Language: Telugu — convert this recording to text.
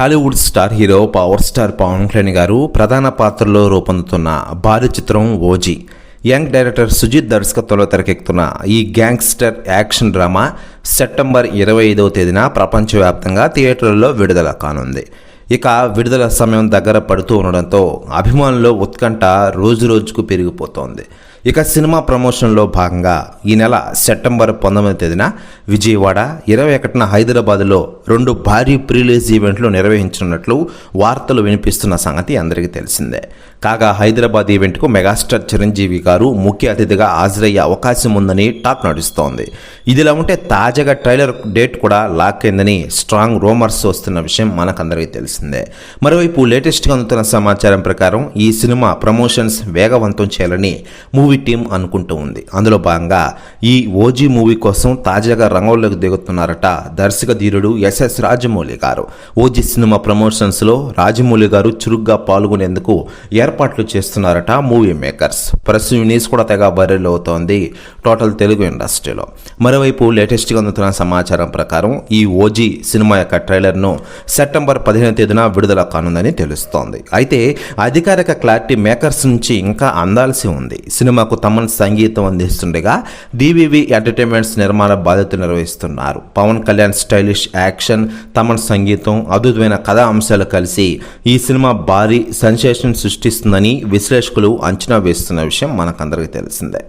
Tollywood star hero power star Pawan Kalyan garu ప్రధాన పాత్రలో రూపొందుతున్న భారీ చిత్రం ఓజీ. యంగ్ డైరెక్టర్ సుజిత్ దర్శకత్వంలో తెరకెక్కుతున్న ఈ గ్యాంగ్స్టర్ యాక్షన్ డ్రామా సెప్టెంబర్ 25వ తేదీన ప్రపంచవ్యాప్తంగా థియేటర్లలో విడుదల కానుంది. ఇక విడుదల సమయం దగ్గర పడుతూ ఉండడంతో అభిమానుల్లో ఉత్కంఠ రోజురోజుకు పెరిగిపోతోంది. ఇక సినిమా ప్రమోషన్లో భాగంగా ఈ నెల సెప్టెంబర్ 19వ తేదీన విజయవాడ, 21న హైదరాబాద్లో 2 భారీ ప్రీలీజ్ ఈవెంట్లు నిర్వహించనున్నట్లు వార్తలు వినిపిస్తున్న సంగతి అందరికీ తెలిసిందే. కాగా హైదరాబాద్ ఈవెంట్కు మెగాస్టార్ చిరంజీవి గారు ముఖ్య అతిథిగా హాజరయ్యే అవకాశం ఉందని టాక్ నడుస్తోంది. ఇదిలా ఉంటే తాజాగా ట్రైలర్ డేట్ కూడా లాక్ అయిందని స్ట్రాంగ్ రూమర్స్ వస్తున్న విషయం మనకందరికీ తెలిసిందే. మరోవైపు లేటెస్ట్గా అందుతున్న సమాచారం ప్రకారం ఈ సినిమా ప్రమోషన్స్ వేగవంతం చేయాలని మూవీ టీం అనుకుంటూ ఉంది. అందులో భాగంగా ఈ ఓజీ మూవీ కోసం తాజాగా రంగంలోకి దిగుతున్నారట దర్శక ధీరుడు ఎస్ఎస్ రాజమౌళి గారు. ఓజీ సినిమా ప్రమోషన్స్లో రాజమౌళి గారు చురుగ్గా పాల్గొనేందుకు ఏర్పాట్లు చేస్తున్నారట మూవీ మేకర్స్. ప్రెస్ న్యూస్ కూడా తెగ వైరల్ అవుతోంది టోటల్ తెలుగు ఇండస్ట్రీలో. మరోవైపు లేటెస్ట్గా అందుతున్న సమాచారం ప్రకారం ఈ ఓజీ సినిమా యొక్క ట్రైలర్ను సెప్టెంబర్ 15వ తేదీన విడుదల కానుందని తెలుస్తోంది. అయితే అధికారిక క్లారిటీ మేకర్స్ నుంచి ఇంకా అందాల్సి ఉంది. సినిమాకు తమన్ సంగీతం అందిస్తుండగా డివివి ఎంటర్టైన్మెంట్స్ నిర్మాణ బాధ్యత నిర్వహిస్తున్నారు. పవన్ కళ్యాణ్ స్టైలిష్ యాక్షన్, తమన్ సంగీతం, అద్భుతమైన కథా అంశాలు కలిసి ఈ సినిమా భారీ సెన్సేషన్ సృష్టిస్తుందని విశ్లేషకులు అంచనా వేస్తున్న విషయం మనకందరికీ తెలిసిందే.